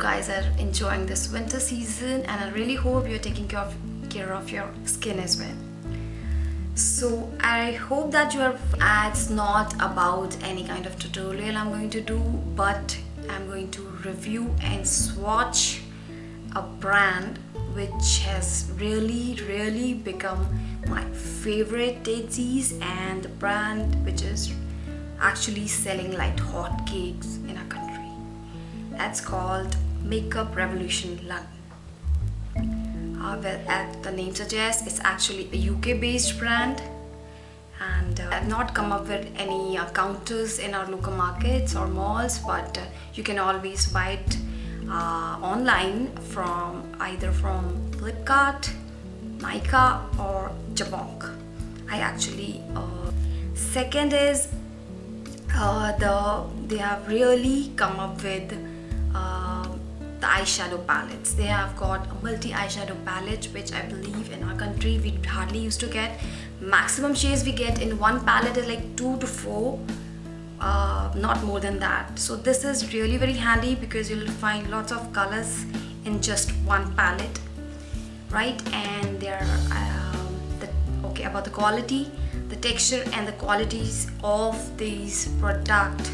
guys are enjoying this winter season, and I really hope you're taking care of your skin as well. So I hope that it's not about any kind of tutorial I'm going to do, but I'm going to review and swatch a brand which has really become my favorite daisies, and the brand which is actually selling like hotcakes in our country. That's called Makeup Revolution London. Well, as the name suggests, it's actually a UK based brand, and I've not come up with any counters in our local markets or malls, but you can always buy it online either from Flipkart, Nykaa or Jabong. Second is they have really come up with the eyeshadow palettes. They have got a multi eyeshadow palette, which I believe in our country we hardly used to get. Maximum shades we get in one palette is like 2 to 4, not more than that. So this is really very handy because you'll find lots of colors in just one palette, right? And they're about the quality, the texture and the qualities of these products,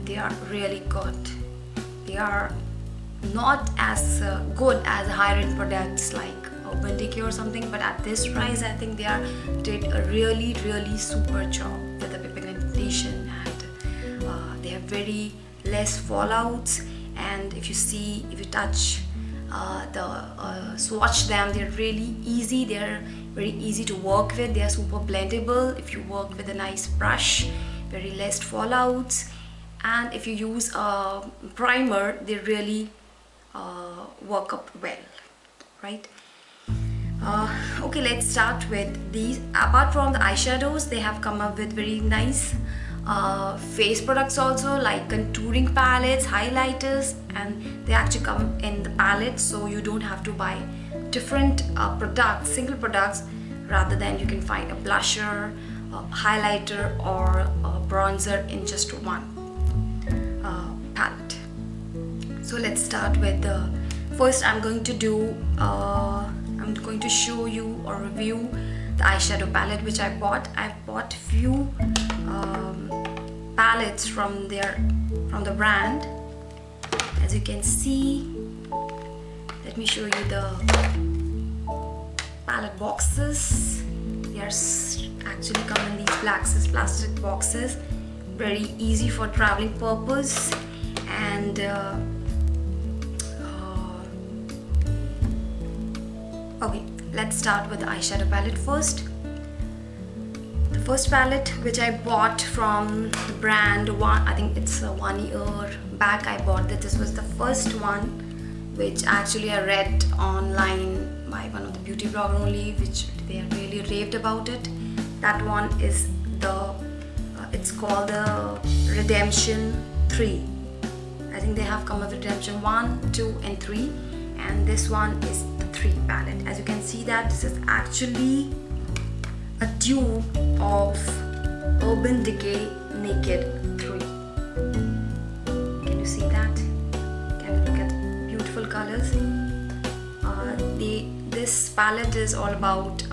they are really good. They are not as good as higher-end products like Urban Decay or something, but at this price I think they did a really super job with the pigmentation, and they have very less fallouts. And if you touch swatch them, they're really easy. They're very easy to work with. They are super blendable if you work with a nice brush, very less fallouts. And if you use a primer, they really work up well, right? Okay, let's start with these. Apart from the eyeshadows, they have come up with very nice face products also, like contouring palettes, highlighters, and they actually come in the palette, so you don't have to buy different single products. Rather than you can find a blusher, a highlighter or a bronzer in just one palette. So let's start with the first. I'm going to show you or review the eyeshadow palette which I bought. I've bought few palettes from the brand. As you can see, let me show you the palette boxes. They are actually come in these plastic boxes, very easy for traveling purpose. And okay, let's start with the eyeshadow palette first. The first palette which I bought from the brand, I think it's 1 year back I bought that. This was the first one which actually I read online by one of the beauty blogger only, which they really raved about it. That one is it's called the Redemption 3. I think they have come up with Redemption 1, 2 and 3, and this one is the 3 palette. As you can see that this is actually a dupe of Urban Decay Naked 3. Can you see that? Can you look at beautiful colors? This palette is all about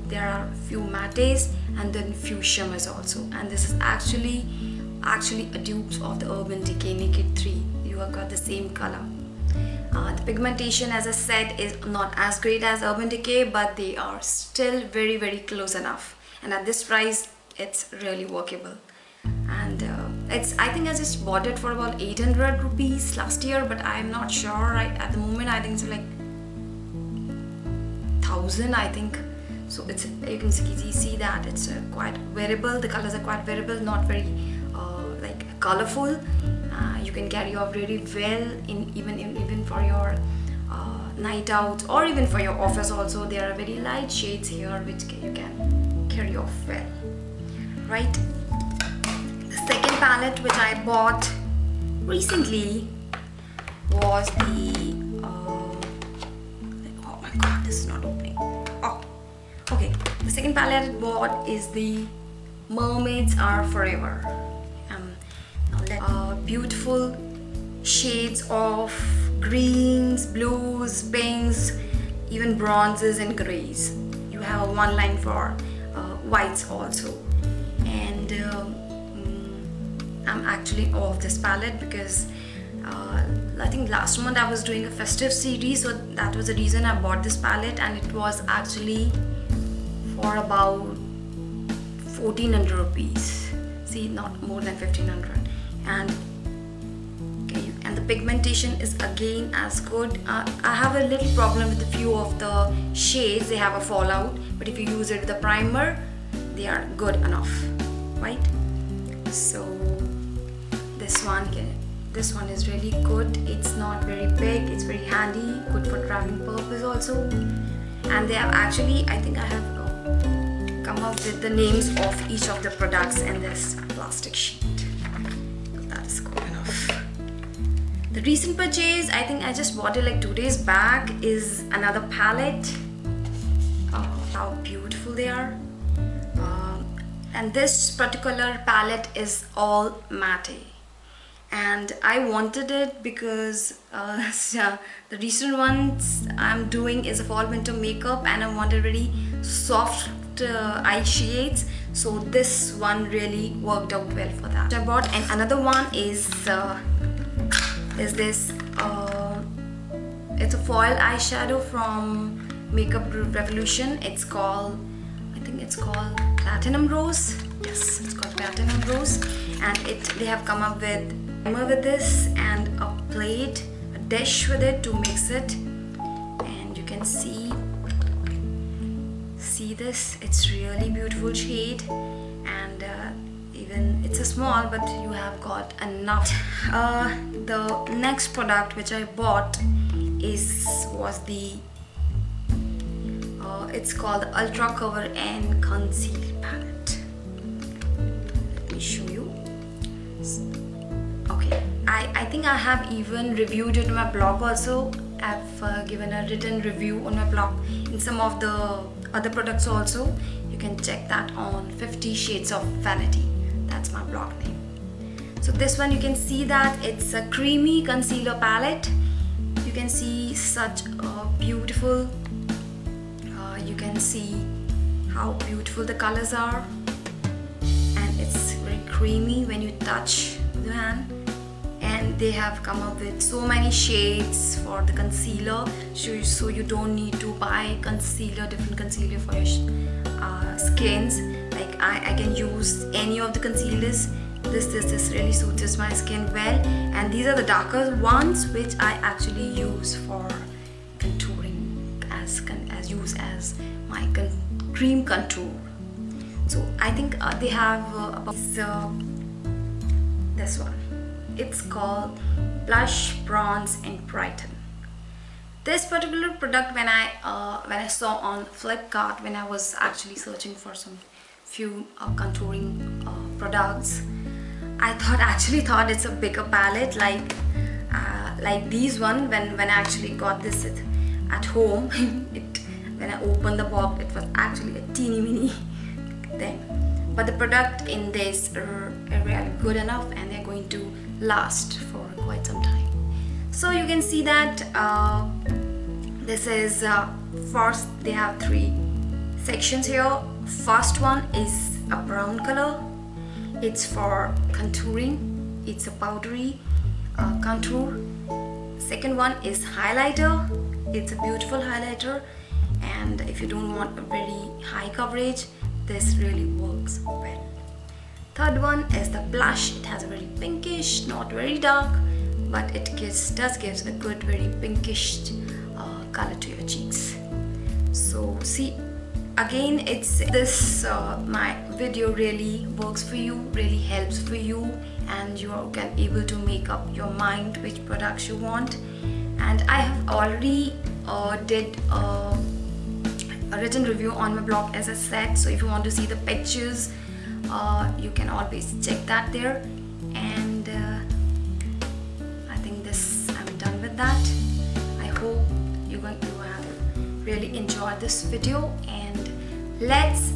there are few mattes and then few shimmers also, and this is actually a dupe of the Urban Decay Naked 3. You have got the same color. The pigmentation, as I said, is not as great as Urban Decay, but they are still very close enough, and at this price it's really workable. And I think I just bought it for about 800 rupees last year, but I'm not sure at the moment. I think it's like 1000, I think. So you can see that it's quite wearable. The colors are quite wearable, not very like colorful. You can carry off really well even for your night out or even for your office also. There are very light shades here which you can carry off well, right? The second palette which I bought recently was the oh my god, this is not opening. Oh, okay. The second palette I bought is the Mermaids Are Forever. Beautiful shades of greens, blues, pinks, even bronzes and grays. You have a one line for whites also. And I'm actually off this palette because I think last month I was doing a festive series, so that was the reason I bought this palette, and it was actually for about 1400 rupees. See, not more than 1500. And okay, and the pigmentation is again as good. I have a little problem with a few of the shades, they have a fallout, but if you use it with a primer, they are good enough, right? So this one is really good. It's not very big, it's very handy, good for traveling purpose also. And they have actually, I think I have come up with the names of each of the products in this plastic sheet. That is good enough. The recent purchase, I think I just bought it like 2 days back, is another palette. How beautiful they are. And this particular palette is all matte. And I wanted it because the recent ones I'm doing is a fall winter makeup, and I wanted very soft eye shades, so this one really worked out well for that. I bought, and another one is this it's a foil eyeshadow from Makeup Revolution. It's called, I think it's called Platinum Rose. Yes, it's called Platinum Rose, and they have come up with this and a plate, a dish with it to mix it. And you can see this, it's really beautiful shade, and even it's a small, but you have got enough. The next product which I bought was the it's called the Ultra Cover and Conceal palette. Let me show you. Okay, I think I have even reviewed it on my blog also. I've given a written review on my blog in some of the other products also. You can check that on 50 Shades of Vanity. That's my blog name. So this one, you can see that it's a creamy concealer palette. You can see such a beautiful, you can see how beautiful the colors are, and it's very creamy when you touch the hand. And they have come up with so many shades for the concealer, so you don't need to buy different concealer for your skins. Like I can use any of the concealers. This really suits my skin well, and these are the darker ones which I actually use for contouring as my cream contour. So I think they have this one. It's called Blush, Bronze and Brighten. This particular product, when I saw on Flipkart, when I was actually searching for some few contouring products, I actually thought it's a bigger palette, like these one. When I actually got this at home, when I opened the box, it was actually a teeny mini thing. But the product in this are really good enough, and they're going to last for quite some time. So you can see that this is first, they have 3 sections here. First one is a brown color. It's for contouring. It's a powdery contour. Second one is highlighter. It's a beautiful highlighter, and if you don't want a very high coverage, this really works well. Third one is the blush. It has a very pinkish, not very dark, but it gives a good very pinkish color to your cheeks. So see, again, it's this my video really works for you, really helps for you, and you can able to make up your mind which products you want. And I have already did a written review on my blog, as I said, so if you want to see the pictures, you can always check that there. And I think I'm done with that. I hope you have really enjoyed this video, and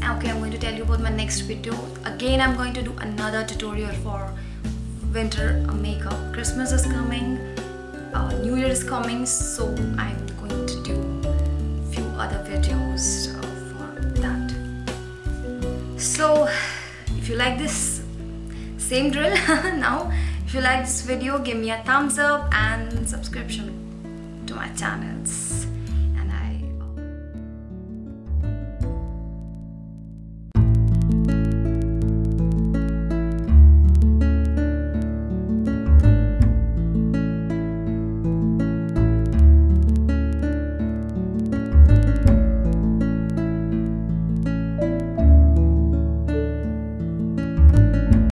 I'm going to tell you about my next video. Again, I'm going to do another tutorial for winter makeup. Christmas is coming, New Year is coming, so I'm going to do few other videos for that. So if you like this, same drill. Now if you like this video, give me a thumbs up and subscription to my channels.